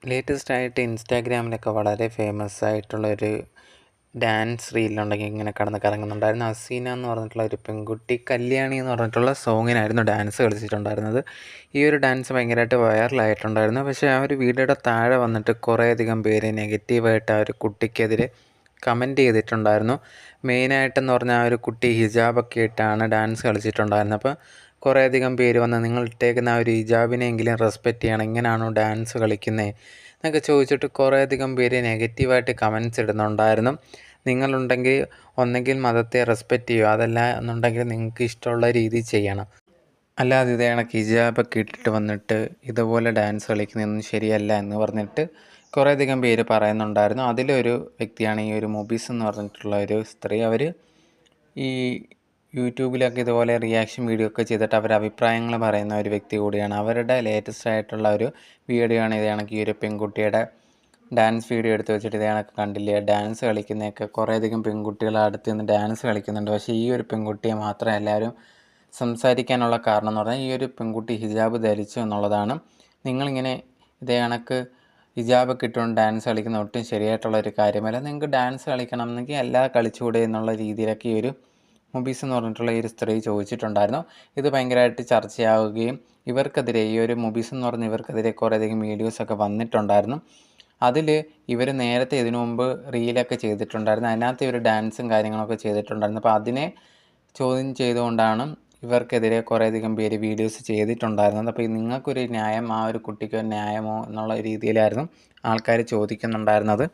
Latest ആയിട്ട് ഇൻസ്റ്റാഗ്രാമിലൊക്കെ വളരെ famous ആയിട്ടുള്ളൊരു ഡാൻസ് റീലുണ്ടെങ്കിൽ ഇങ്ങനെ കടന്ന് കറങ്ങുന്നുണ്ടായിരുന്നു. അസീന എന്ന് പറഞ്ഞിട്ടുള്ള ഒരു പെൺകുട്ടി കല്യാണി എന്ന് പറഞ്ഞിട്ടുള്ള സോങ്ങിനായിരുന്നു ഡാൻസ് കളിച്ചിട്ടുണ്ടായിരുന്നത്. ഈ ഒരു ഡാൻസ് ഭയങ്കരമായിട്ട് വൈറലായിട്ടുണ്ടായിരുന്നു. പക്ഷേ ആ ഒരു വീഡിയോയുടെ താഴെ വന്നിട്ട് കുറേയധികം പേര് നെഗറ്റീവായിട്ട് ആ ഒരു കുട്ടിക്കെതിരെ കമൻറ്റ് ചെയ്തിട്ടുണ്ടായിരുന്നു. മെയിനായിട്ടെന്ന് പറഞ്ഞാൽ ആ ഒരു കുട്ടി ഹിജാബൊക്കെ ഇട്ടാണ് ഡാൻസ് കളിച്ചിട്ടുണ്ടായിരുന്നത്. അപ്പോൾ കുറേയധികം പേര് വന്ന് നിങ്ങൾ ഇട്ടേക്കുന്ന ആ ഒരു ഹിജാബിനെങ്കിലും റെസ്പെക്റ്റ് ചെയ്യണം, ഇങ്ങനെയാണോ ഡാൻസ് കളിക്കുന്നത് എന്നൊക്കെ ചോദിച്ചിട്ട് കുറേയധികം പേര് നെഗറ്റീവായിട്ട് കമൻറ്റ്സ് ഇടുന്നുണ്ടായിരുന്നു. നിങ്ങളുണ്ടെങ്കിൽ ഒന്നെങ്കിൽ മതത്തെ റെസ്പെക്റ്റ് ചെയ്യുക, അതല്ല എന്നുണ്ടെങ്കിൽ നിങ്ങൾക്ക് ഇഷ്ടമുള്ള രീതി ചെയ്യണം, അല്ലാതെ ഇതേ കണക്ക് ഹിജാബൊക്കെ ഇട്ടിട്ട് വന്നിട്ട് ഇതുപോലെ ഡാൻസ് കളിക്കുന്നതൊന്നും ശരിയല്ല എന്ന് പറഞ്ഞിട്ട് കുറേയധികം പേര് പറയുന്നുണ്ടായിരുന്നു. അതിലൊരു വ്യക്തിയാണ് ഈ ഒരു മുബീസ് എന്ന് പറഞ്ഞിട്ടുള്ള ഒരു സ്ത്രീ. അവർ ഈ യൂട്യൂബിലൊക്കെ ഇതുപോലെ റിയാക്ഷൻ വീഡിയോ ഒക്കെ ചെയ്തിട്ട് അവരുടെ അഭിപ്രായങ്ങൾ പറയുന്ന ഒരു വ്യക്തി കൂടിയാണ്. അവരുടെ ലേറ്റസ്റ്റ് ആയിട്ടുള്ള ഒരു വീഡിയോ ആണ് ഇത് കണക്ക് ഈ ഒരു പെൺകുട്ടിയുടെ ഡാൻസ് വീഡിയോ എടുത്ത് വെച്ചിട്ട് ഇത് കണക്ക് കണ്ടില്ലേ, ഡാൻസ് കളിക്കുന്നതൊക്കെ കുറേയധികം പെൺകുട്ടികൾ അടുത്ത് നിന്ന് ഡാൻസ് കളിക്കുന്നുണ്ട്. പക്ഷേ ഈ ഒരു പെൺകുട്ടിയെ മാത്രം എല്ലാവരും സംസാരിക്കാനുള്ള കാരണം എന്ന് പറഞ്ഞാൽ ഈ ഒരു പെൺകുട്ടി ഹിജാബ് ധരിച്ചു എന്നുള്ളതാണ്. നിങ്ങളിങ്ങനെ ഇതേ കണക്ക് ഹിജാബൊക്കെ ഇട്ടുകൊണ്ട് ഡാൻസ് കളിക്കുന്ന ഒട്ടും ശരിയായിട്ടുള്ള ഒരു കാര്യമല്ല. നിങ്ങൾക്ക് ഡാൻസ് കളിക്കണം എന്നെങ്കിൽ എല്ലാ കളിച്ചുകൂടെ എന്നുള്ള രീതിയിലൊക്കെ ഈ ഒരു മുബീസ് എന്ന് പറഞ്ഞിട്ടുള്ള ഈ ഒരു സ്ത്രീ ചോദിച്ചിട്ടുണ്ടായിരുന്നു. ഇത് ഭയങ്കരമായിട്ട് ചർച്ചയാവുകയും ഇവർക്കെതിരെ ഈ ഒരു മുബീസ് എന്ന് പറഞ്ഞ ഇവർക്കെതിരെ കുറേയധികം വീഡിയോസൊക്കെ വന്നിട്ടുണ്ടായിരുന്നു. അതിൽ ഇവർ നേരത്തെ ഇതിനു മുമ്പ് റീലൊക്കെ ചെയ്തിട്ടുണ്ടായിരുന്നു. അതിനകത്ത് ഇവർ ഡാൻസും കാര്യങ്ങളൊക്കെ ചെയ്തിട്ടുണ്ടായിരുന്നു. അപ്പോൾ അതിനെ ചോദ്യം ചെയ്തുകൊണ്ടാണ് ഇവർക്കെതിരെ കുറേയധികം പേര് വീഡിയോസ് ചെയ്തിട്ടുണ്ടായിരുന്നത്. അപ്പോൾ നിങ്ങൾക്കൊരു ന്യായം, ആ ഒരു കുട്ടിക്ക് ഒരു ന്യായമോ എന്നുള്ള രീതിയിലായിരുന്നു ആൾക്കാർ ചോദിക്കുന്നുണ്ടായിരുന്നത്.